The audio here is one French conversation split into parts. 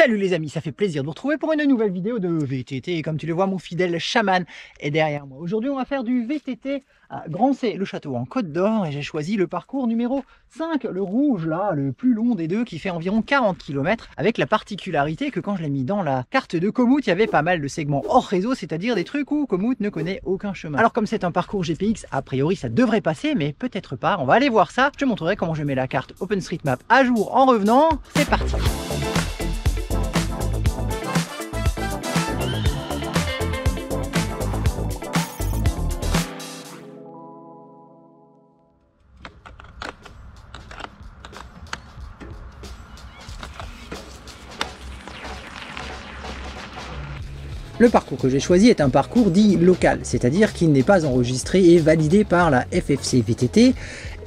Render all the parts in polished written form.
Salut les amis, ça fait plaisir de vous retrouver pour une nouvelle vidéo de VTT. Et comme tu le vois, mon fidèle chaman est derrière moi. Aujourd'hui, on va faire du VTT à Grancey, le château en Côte d'Or. Et j'ai choisi le parcours numéro 5, le rouge, là, le plus long des deux, qui fait environ 40 km. Avec la particularité que quand je l'ai mis dans la carte de Komoot, il y avait pas mal de segments hors réseau, c'est-à-dire des trucs où Komoot ne connaît aucun chemin. Alors comme c'est un parcours GPX, a priori ça devrait passer, mais peut-être pas. On va aller voir ça. Je te montrerai comment je mets la carte OpenStreetMap à jour en revenant. C'est parti! Le parcours que j'ai choisi est un parcours dit local, c'est-à-dire qu'il n'est pas enregistré et validé par la FFC VTT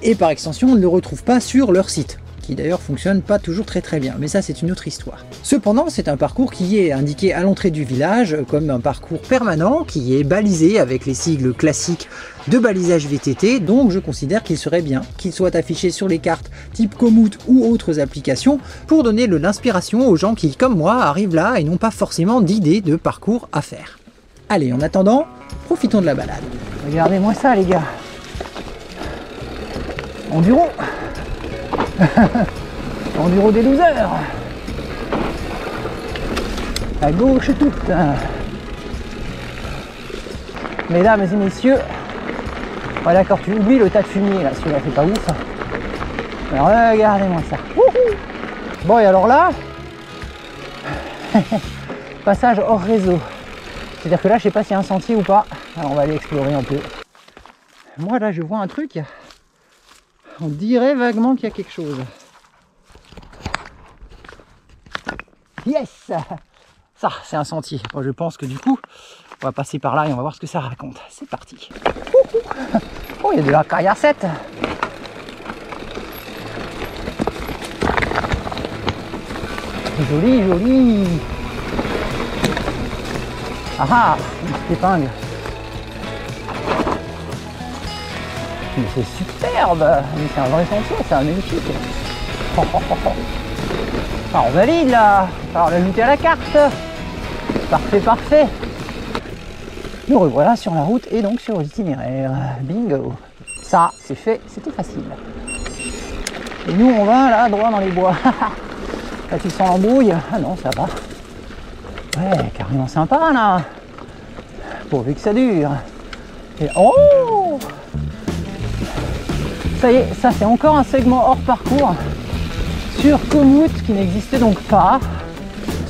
et par extension on ne le retrouve pas sur leur site, qui d'ailleurs fonctionne pas toujours très bien, mais ça c'est une autre histoire. Cependant c'est un parcours qui est indiqué à l'entrée du village comme un parcours permanent qui est balisé avec les sigles classiques de balisage VTT, donc je considère qu'il serait bien qu'il soit affiché sur les cartes type Komoot ou autres applications pour donner de l'inspiration aux gens qui, comme moi, arrivent là et n'ont pas forcément d'idée de parcours à faire. Allez, en attendant, profitons de la balade. Regardez-moi ça les gars. Enduro. Enduro des losers. À gauche toute. Mesdames et messieurs, ouais, d'accord, tu oublies le tas de fumier là, celui-là c'est pas ouf. Alors regardez-moi ça. Wouhou. Bon et alors là, passage hors réseau. C'est-à-dire que là je sais pas s'il y a un sentier ou pas. Alors on va aller explorer un peu. Moi là je vois un truc, on dirait vaguement qu'il y a quelque chose. Yes! Ça c'est un sentier. Bon, je pense que du coup on va passer par là et on va voir ce que ça raconte. C'est parti. Oh, il y a de la caillassette. Joli, joli. Ah ah, une petite épingle. Mais c'est superbe. Mais c'est un vrai sentier, c'est un magnifique. Oh, oh, oh, oh. Ah, on valide là. Alors l'ajouter à la carte. Parfait, parfait. Nous revoilà sur la route et donc sur l'itinéraire. Bingo. Ça, c'est fait, c'était facile. Et nous, on va là, droit dans les bois. Là, tu sens l'embrouille? Ah non, ça va. Ouais, carrément sympa, là. Pourvu que ça dure. Et oh! Ça y est, ça, c'est encore un segment hors parcours sur Komoot qui n'existait donc pas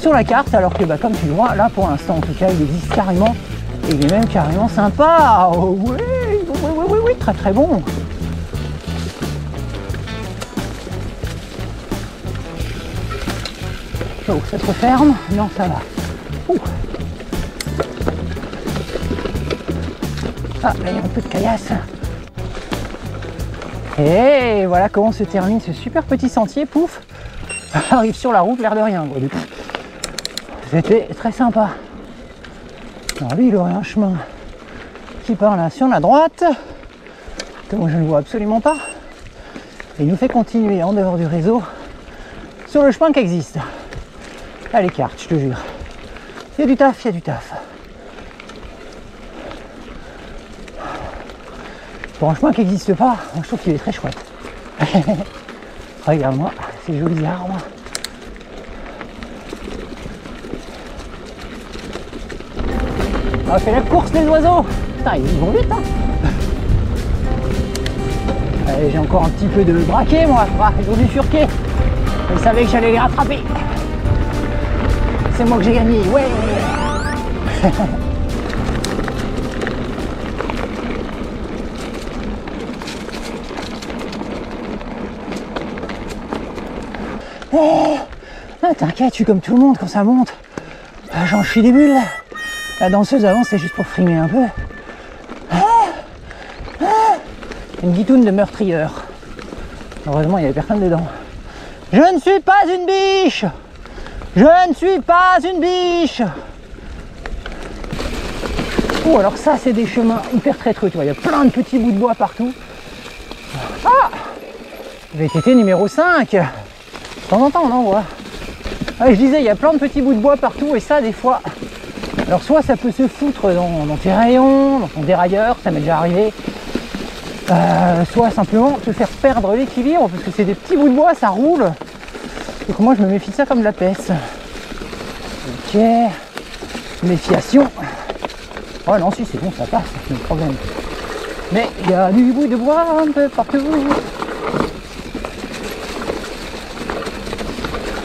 sur la carte, alors que, bah, comme tu le vois, là, pour l'instant, en tout cas, il existe carrément. Et il est même carrément sympa. Oh oui, oui, très très bon. Oh, ça se referme? Non, ça va. Ouh. Ah, là il y a un peu de caillasse. Et voilà comment se termine ce super petit sentier. Pouf, arrive sur la route, l'air de rien. C'était très sympa. Alors lui, il aurait un chemin qui part là sur la droite, que moi je ne vois absolument pas. Et il nous fait continuer en dehors du réseau sur le chemin qui existe. Là, les cartes, je te jure. Il y a du taf, il y a du taf. Pour un chemin qui n'existe pas, je trouve qu'il est très chouette. Regarde-moi ces jolis arbres. On a fait la course les oiseaux. Putain, ils vont vite hein. Allez, j'ai encore un petit peu de braquet moi. Ah, ils ont dû furquer. Ils savaient que j'allais les rattraper. C'est moi que j'ai gagné, ouais. Oh, ah, t'inquiète, je suis comme tout le monde quand ça monte. Ah, j'en chie des bulles. La danseuse avant c'est juste pour frimer un peu. Une guitoune de meurtrieur. Heureusement il n'y avait personne dedans. Je ne suis pas une biche. Je ne suis pas une biche. Oh alors ça c'est des chemins hyper traîtreux, tu vois, il y a plein de petits bouts de bois partout. Ah, VTT numéro 5. De temps en temps on en voit. Ouais, je disais, il y a plein de petits bouts de bois partout et ça, des fois, alors soit ça peut se foutre dans tes rayons, dans ton dérailleur, ça m'est déjà arrivé, soit simplement te faire perdre l'équilibre parce que c'est des petits bouts de bois, ça roule. Donc moi, je me méfie de ça comme de la peste. Ok, méfiation. Oh non, si c'est bon, ça passe, c'est le problème. Mais il y a du bout de bois un peu partout.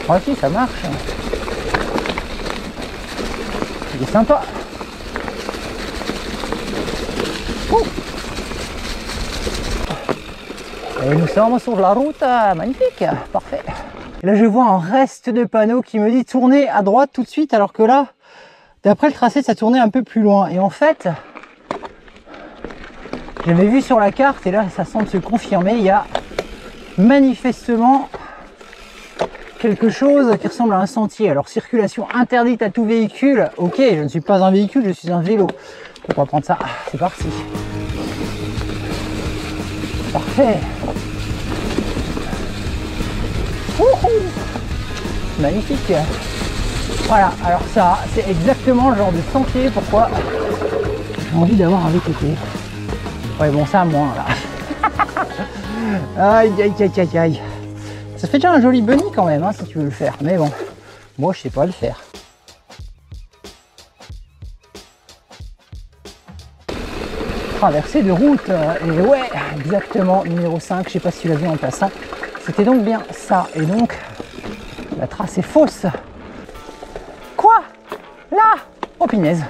Oh si, ça marche. Il est sympa. Et nous sommes sur la route, magnifique, parfait. Et là je vois un reste de panneau qui me dit tourner à droite tout de suite, alors que là, d'après le tracé, ça tournait un peu plus loin. Et en fait, j'avais vu sur la carte, et là ça semble se confirmer, il y a manifestement quelque chose qui ressemble à un sentier. Alors circulation interdite à tout véhicule, ok, je ne suis pas un véhicule, je suis un vélo. On va prendre ça, c'est parti. Parfait. Magnifique. Voilà, alors ça, c'est exactement le genre de sentier pourquoi j'ai envie d'avoir un VTT. Ouais, bon, ça, moins, là. Aïe, aïe, aïe, aïe, aïe. Ça fait déjà un joli bunny quand même, hein, si tu veux le faire. Mais bon, moi, je sais pas le faire. Traversée de route. Et ouais, exactement, numéro 5. Je sais pas si tu l'as vu en passant. C'était donc bien ça. Et donc, la trace est fausse. Quoi? Là? Oh, punaise.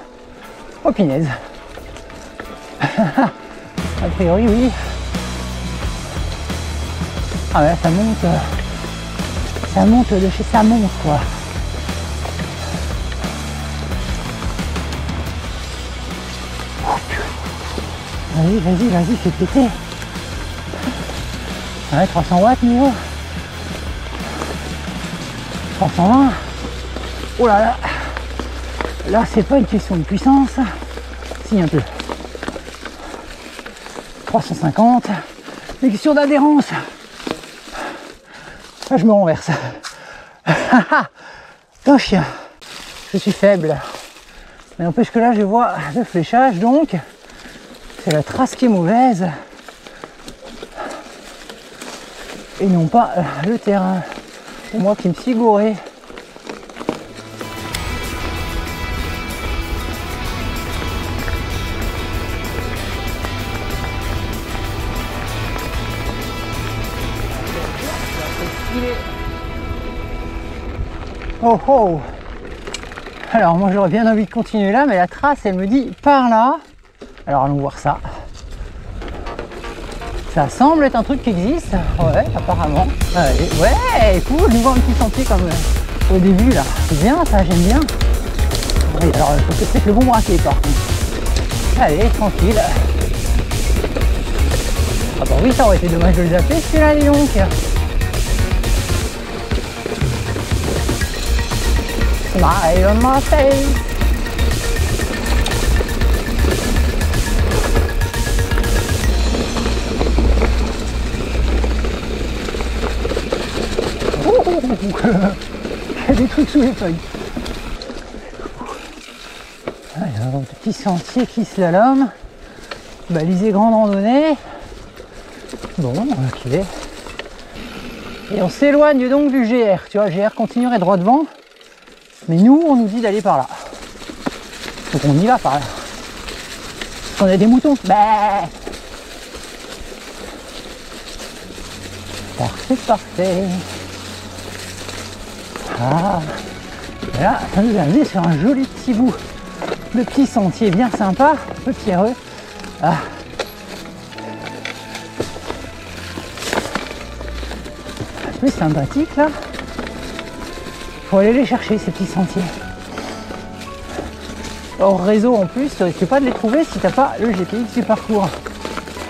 Oh, punaise. A priori, oui. Ah ouais, ça monte de chez ça monte, quoi. Vas-y, vas-y, vas-y, fais péter. Ouais, 300 watts, niveau. 320. Oh là là. Là, c'est pas une question de puissance. Si, un peu. 350. Une question d'adhérence. Là, je me renverse. Putain, chien. Je suis faible. Mais n'empêche que là, je vois le fléchage, donc c'est la trace qui est mauvaise. Et non pas le terrain. C'est moi qui me suis gouré. Oh oh. Alors moi j'aurais bien envie de continuer là, mais la trace elle me dit par là. Alors allons voir ça. Ça semble être un truc qui existe. Ouais, apparemment. Allez, ouais, cool, je vois un petit sentier comme au début là. C'est bien ça, j'aime bien. Oui, alors il faut peut-être le bon braquet par contre. Allez, tranquille. Ah bah oui, ça aurait été dommage de le zapper celui-là, dis donc. Smile on my face. Il y a des trucs sous les feuilles. Alors, petit sentier qui slalom. Balisé grande randonnée. Bon, ok. Et on s'éloigne donc du GR. Tu vois, GR continuerait droit devant. Mais nous, on nous dit d'aller par là. Donc on y va par là. Parce qu'on a des moutons. Bah parfait, parfait. Ah. Et là, ça nous a amené sur un joli petit bout de petit sentier bien sympa, un peu pierreux. Ah. Un peu sympathique là. Faut aller les chercher ces petits sentiers. Hors réseau en plus, tu risques pas de les trouver si t'as pas le GPX du parcours.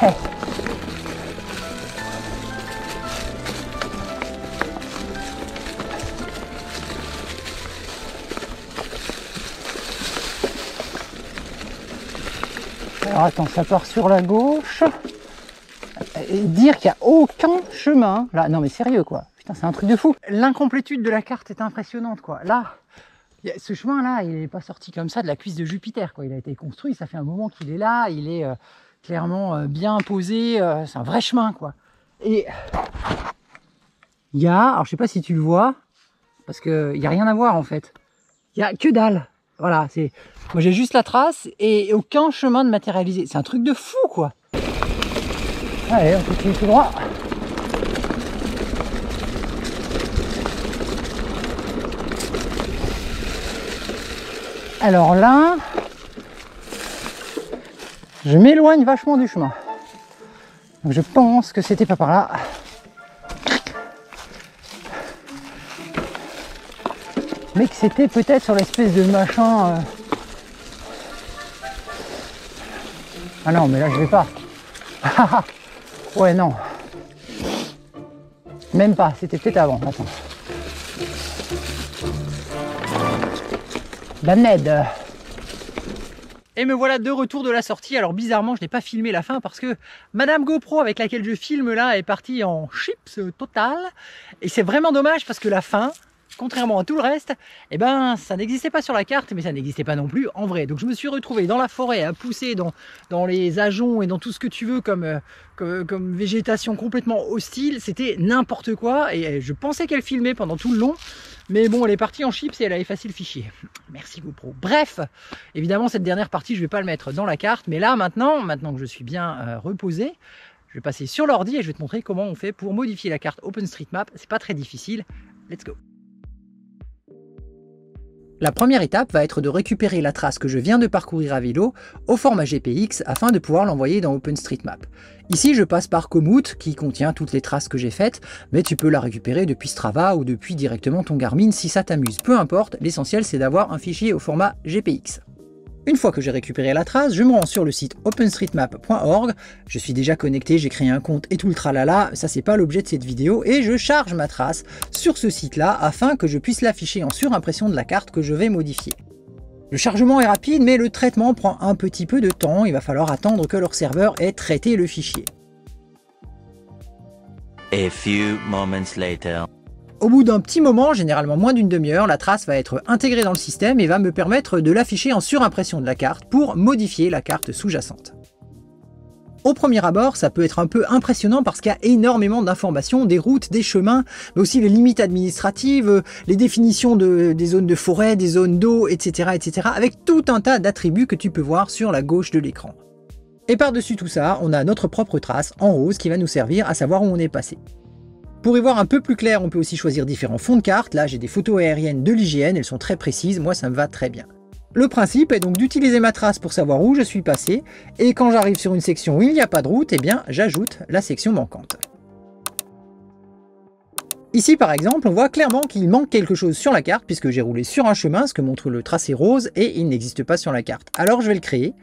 Hey. Alors attends, ça part sur la gauche. Et dire qu'il n'y a aucun chemin. Là, non mais sérieux quoi. Putain, c'est un truc de fou. L'incomplétude de la carte est impressionnante, quoi. Là, ce chemin-là, il n'est pas sorti comme ça de la cuisse de Jupiter, quoi. Il a été construit, ça fait un moment qu'il est là, il est clairement bien posé, c'est un vrai chemin, quoi. Et il y a, alors je sais pas si tu le vois, parce qu'il n'y a rien à voir en fait. Il n'y a que dalle. Voilà, moi j'ai juste la trace et aucun chemin de matérialisé. C'est un truc de fou, quoi. Allez, on continue tout droit. Alors là, je m'éloigne vachement du chemin. Donc je pense que c'était pas par là. Mais que c'était peut-être sur l'espèce de machin. Ah non, mais là je vais pas. Ouais, non. Même pas, c'était peut-être avant. Attends. La Ned. Et me voilà de retour de la sortie. Alors bizarrement, je n'ai pas filmé la fin parce que Madame GoPro avec laquelle je filme là est partie en chips total. Et c'est vraiment dommage parce que la fin, contrairement à tout le reste, eh ben ça n'existait pas sur la carte, mais ça n'existait pas non plus en vrai. Donc je me suis retrouvé dans la forêt à pousser dans les ajoncs et dans tout ce que tu veux comme végétation complètement hostile. C'était n'importe quoi et je pensais qu'elle filmait pendant tout le long. Mais bon, elle est partie en chips et elle a effacé le fichier. Merci GoPro. Bref, évidemment, cette dernière partie, je ne vais pas le mettre dans la carte. Mais là, maintenant que je suis bien reposé, je vais passer sur l'ordi et je vais te montrer comment on fait pour modifier la carte OpenStreetMap. C'est pas très difficile. Let's go. La première étape va être de récupérer la trace que je viens de parcourir à vélo au format GPX afin de pouvoir l'envoyer dans OpenStreetMap. Ici, je passe par Komoot qui contient toutes les traces que j'ai faites, mais tu peux la récupérer depuis Strava ou depuis directement ton Garmin si ça t'amuse. Peu importe, l'essentiel c'est d'avoir un fichier au format GPX. Une fois que j'ai récupéré la trace, je me rends sur le site openstreetmap.org. Je suis déjà connecté, j'ai créé un compte et tout le tralala, ça c'est pas l'objet de cette vidéo, et je charge ma trace sur ce site-là afin que je puisse l'afficher en surimpression de la carte que je vais modifier. Le chargement est rapide, mais le traitement prend un petit peu de temps, il va falloir attendre que leur serveur ait traité le fichier. A few moments later. Au bout d'un petit moment, généralement moins d'une demi-heure, la trace va être intégrée dans le système et va me permettre de l'afficher en surimpression de la carte pour modifier la carte sous-jacente. Au premier abord, ça peut être un peu impressionnant parce qu'il y a énormément d'informations, des routes, des chemins, mais aussi les limites administratives, les définitions des zones de forêt, des zones d'eau, etc., etc., avec tout un tas d'attributs que tu peux voir sur la gauche de l'écran. Et par-dessus tout ça, on a notre propre trace en rose qui va nous servir à savoir où on est passé. Pour y voir un peu plus clair, on peut aussi choisir différents fonds de carte. Là, j'ai des photos aériennes de l'IGN, elles sont très précises, moi ça me va très bien. Le principe est donc d'utiliser ma trace pour savoir où je suis passé, et quand j'arrive sur une section où il n'y a pas de route, eh bien j'ajoute la section manquante. Ici par exemple, on voit clairement qu'il manque quelque chose sur la carte, puisque j'ai roulé sur un chemin, ce que montre le tracé rose, et il n'existe pas sur la carte. Alors je vais le créer,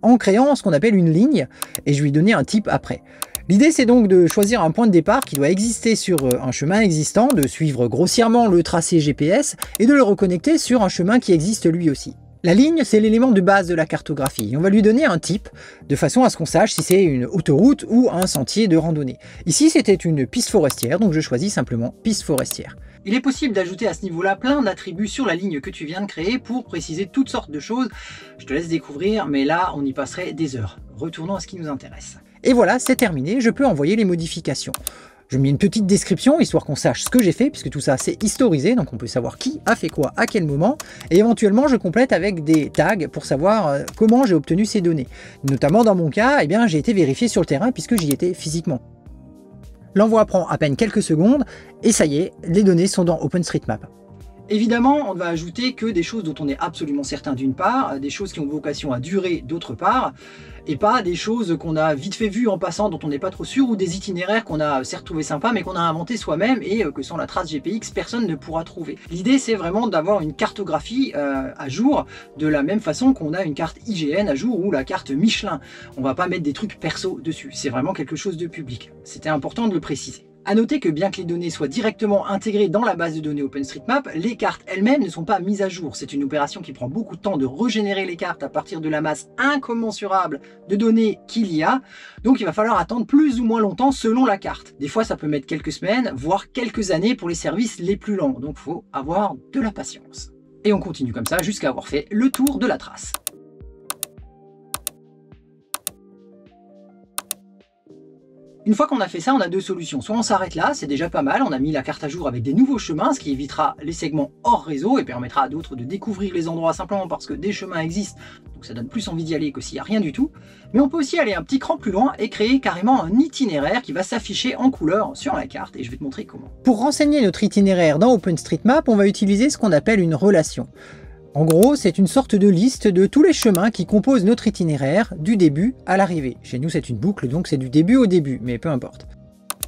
en créant ce qu'on appelle une ligne, et je vais lui donner un type après. L'idée c'est donc de choisir un point de départ qui doit exister sur un chemin existant, de suivre grossièrement le tracé GPS et de le reconnecter sur un chemin qui existe lui aussi. La ligne, c'est l'élément de base de la cartographie. On va lui donner un type, de façon à ce qu'on sache si c'est une autoroute ou un sentier de randonnée. Ici, c'était une piste forestière, donc je choisis simplement piste forestière. Il est possible d'ajouter à ce niveau-là plein d'attributs sur la ligne que tu viens de créer pour préciser toutes sortes de choses. Je te laisse découvrir, mais là, on y passerait des heures. Retournons à ce qui nous intéresse. Et voilà, c'est terminé, je peux envoyer les modifications. Je mets une petite description, histoire qu'on sache ce que j'ai fait, puisque tout ça c'est historisé, donc on peut savoir qui a fait quoi, à quel moment, et éventuellement je complète avec des tags pour savoir comment j'ai obtenu ces données. Notamment dans mon cas, eh bien, j'ai été vérifié sur le terrain puisque j'y étais physiquement. L'envoi prend à peine quelques secondes, et ça y est, les données sont dans OpenStreetMap. Évidemment, on ne va ajouter que des choses dont on est absolument certain d'une part, des choses qui ont vocation à durer d'autre part, et pas des choses qu'on a vite fait vues en passant dont on n'est pas trop sûr, ou des itinéraires qu'on a certes trouvé sympas mais qu'on a inventé soi-même et que sans la trace GPX personne ne pourra trouver. L'idée c'est vraiment d'avoir une cartographie à jour de la même façon qu'on a une carte IGN à jour ou la carte Michelin. On va pas mettre des trucs perso dessus, c'est vraiment quelque chose de public. C'était important de le préciser. A noter que bien que les données soient directement intégrées dans la base de données OpenStreetMap, les cartes elles-mêmes ne sont pas mises à jour. C'est une opération qui prend beaucoup de temps de régénérer les cartes à partir de la masse incommensurable de données qu'il y a. Donc il va falloir attendre plus ou moins longtemps selon la carte. Des fois ça peut mettre quelques semaines, voire quelques années pour les services les plus lents. Donc il faut avoir de la patience. Et on continue comme ça jusqu'à avoir fait le tour de la trace. Une fois qu'on a fait ça, on a deux solutions. Soit on s'arrête là, c'est déjà pas mal, on a mis la carte à jour avec des nouveaux chemins, ce qui évitera les segments hors réseau et permettra à d'autres de découvrir les endroits simplement parce que des chemins existent, donc ça donne plus envie d'y aller que s'il n'y a rien du tout. Mais on peut aussi aller un petit cran plus loin et créer carrément un itinéraire qui va s'afficher en couleur sur la carte et je vais te montrer comment. Pour renseigner notre itinéraire dans OpenStreetMap, on va utiliser ce qu'on appelle une relation. En gros, c'est une sorte de liste de tous les chemins qui composent notre itinéraire du début à l'arrivée. Chez nous, c'est une boucle, donc c'est du début au début, mais peu importe.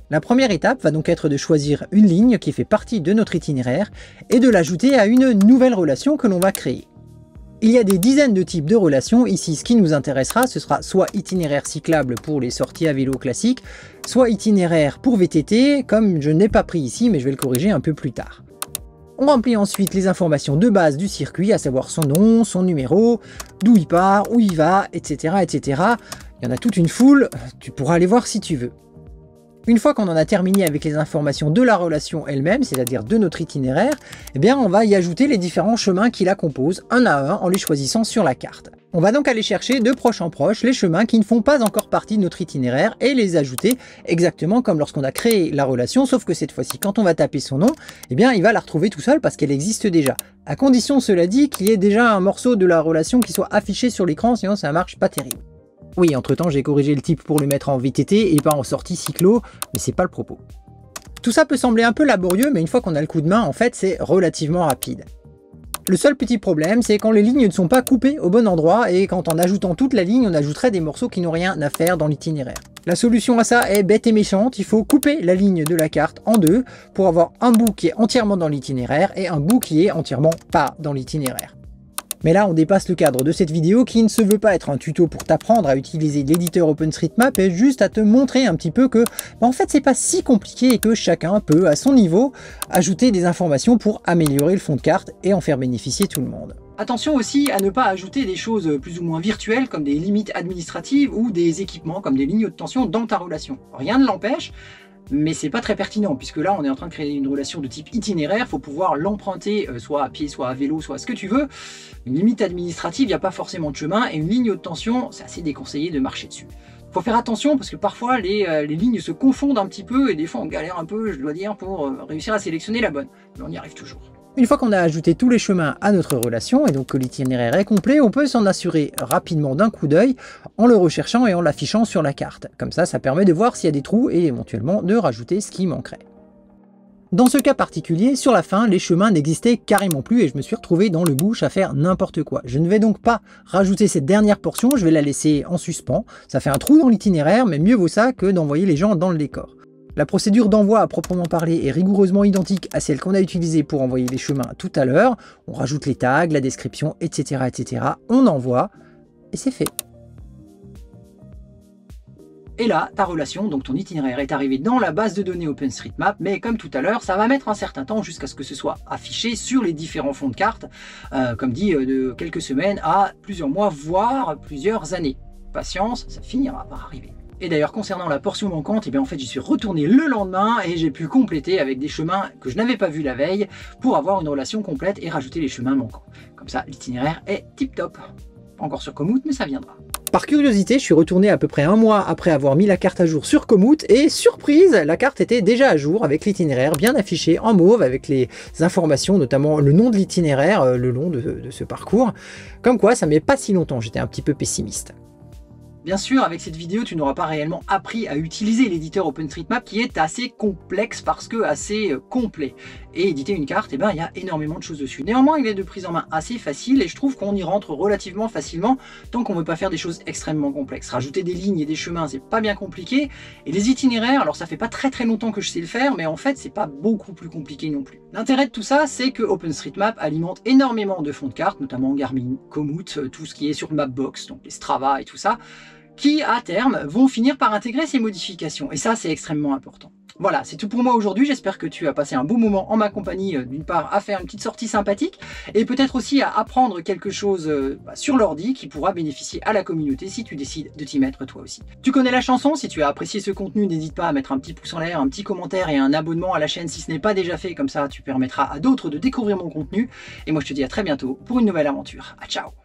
La première étape va donc être de choisir une ligne qui fait partie de notre itinéraire et de l'ajouter à une nouvelle relation que l'on va créer. Il y a des dizaines de types de relations. Ici, ce qui nous intéressera, ce sera soit itinéraire cyclable pour les sorties à vélo classiques, soit itinéraire pour VTT, comme je n'ai pas pris ici, mais je vais le corriger un peu plus tard. On remplit ensuite les informations de base du circuit, à savoir son nom, son numéro, d'où il part, où il va, etc., etc. Il y en a toute une foule, tu pourras aller voir si tu veux. Une fois qu'on en a terminé avec les informations de la relation elle-même, c'est-à-dire de notre itinéraire, eh bien on va y ajouter les différents chemins qui la composent, un à un, en les choisissant sur la carte. On va donc aller chercher de proche en proche les chemins qui ne font pas encore partie de notre itinéraire et les ajouter exactement comme lorsqu'on a créé la relation, sauf que cette fois-ci, quand on va taper son nom, eh bien il va la retrouver tout seul parce qu'elle existe déjà. À condition, cela dit, qu'il y ait déjà un morceau de la relation qui soit affiché sur l'écran, sinon ça marche pas terrible. Oui, entre-temps, j'ai corrigé le type pour le mettre en VTT et pas en sortie cyclo, mais c'est pas le propos. Tout ça peut sembler un peu laborieux, mais une fois qu'on a le coup de main, en fait, c'est relativement rapide. Le seul petit problème, c'est quand les lignes ne sont pas coupées au bon endroit et quand en ajoutant toute la ligne, on ajouterait des morceaux qui n'ont rien à faire dans l'itinéraire. La solution à ça est bête et méchante, il faut couper la ligne de la carte en deux pour avoir un bout qui est entièrement dans l'itinéraire et un bout qui est entièrement pas dans l'itinéraire. Mais là, on dépasse le cadre de cette vidéo qui ne se veut pas être un tuto pour t'apprendre à utiliser l'éditeur OpenStreetMap et juste à te montrer un petit peu que, en fait, c'est pas si compliqué et que chacun peut, à son niveau, ajouter des informations pour améliorer le fond de carte et en faire bénéficier tout le monde. Attention aussi à ne pas ajouter des choses plus ou moins virtuelles comme des limites administratives ou des équipements comme des lignes de tension dans ta relation. Rien ne l'empêche. Mais c'est pas très pertinent puisque là on est en train de créer une relation de type itinéraire, il faut pouvoir l'emprunter soit à pied, soit à vélo, soit ce que tu veux. Une limite administrative, il n'y a pas forcément de chemin et une ligne de tension, c'est assez déconseillé de marcher dessus. Il faut faire attention parce que parfois les lignes se confondent un petit peu et des fois on galère un peu, je dois dire, pour réussir à sélectionner la bonne. Mais on y arrive toujours. Une fois qu'on a ajouté tous les chemins à notre relation et donc que l'itinéraire est complet, on peut s'en assurer rapidement d'un coup d'œil en le recherchant et en l'affichant sur la carte. Comme ça permet de voir s'il y a des trous et éventuellement de rajouter ce qui manquerait. Dans ce cas particulier, sur la fin, les chemins n'existaient carrément plus et je me suis retrouvé dans le bush à faire n'importe quoi. Je ne vais donc pas rajouter cette dernière portion, je vais la laisser en suspens. Ça fait un trou dans l'itinéraire, mais mieux vaut ça que d'envoyer les gens dans le décor. La procédure d'envoi à proprement parler est rigoureusement identique à celle qu'on a utilisée pour envoyer les chemins tout à l'heure. On rajoute les tags, la description, etc., etc. On envoie et c'est fait. Et là, ta relation, donc ton itinéraire est arrivé dans la base de données OpenStreetMap, mais comme tout à l'heure, ça va mettre un certain temps jusqu'à ce que ce soit affiché sur les différents fonds de carte, comme dit, de quelques semaines à plusieurs mois, voire plusieurs années. Patience, ça finira par arriver. Et d'ailleurs, concernant la portion manquante, en fait, j'y suis retourné le lendemain et j'ai pu compléter avec des chemins que je n'avais pas vus la veille pour avoir une relation complète et rajouter les chemins manquants. Comme ça, l'itinéraire est tip-top. Pas encore sur Komoot, mais ça viendra. Par curiosité, je suis retourné à peu près un mois après avoir mis la carte à jour sur Komoot et surprise, la carte était déjà à jour avec l'itinéraire bien affiché en mauve avec les informations, notamment le nom de l'itinéraire le long de ce parcours. Comme quoi, ça met pas si longtemps, j'étais un petit peu pessimiste. Bien sûr, avec cette vidéo, tu n'auras pas réellement appris à utiliser l'éditeur OpenStreetMap qui est assez complexe parce que assez complet. Et éditer une carte, il y a énormément de choses dessus. Néanmoins, il est de prise en main assez facile et je trouve qu'on y rentre relativement facilement tant qu'on ne veut pas faire des choses extrêmement complexes. Rajouter des lignes et des chemins, c'est pas bien compliqué. Et les itinéraires, alors ça fait pas très longtemps que je sais le faire, mais en fait, c'est pas beaucoup plus compliqué non plus. L'intérêt de tout ça, c'est que OpenStreetMap alimente énormément de fonds de cartes, notamment Garmin, Komoot, tout ce qui est sur Mapbox, donc les Strava et tout ça, qui à terme vont finir par intégrer ces modifications et ça c'est extrêmement important. Voilà, c'est tout pour moi aujourd'hui. J'espère que tu as passé un bon moment en ma compagnie, d'une part à faire une petite sortie sympathique et peut-être aussi à apprendre quelque chose sur l'ordi qui pourra bénéficier à la communauté si tu décides de t'y mettre toi aussi. Tu connais la chanson, si tu as apprécié ce contenu, n'hésite pas à mettre un petit pouce en l'air, un petit commentaire et un abonnement à la chaîne si ce n'est pas déjà fait, comme ça tu permettras à d'autres de découvrir mon contenu. Et moi je te dis à très bientôt pour une nouvelle aventure. À ciao!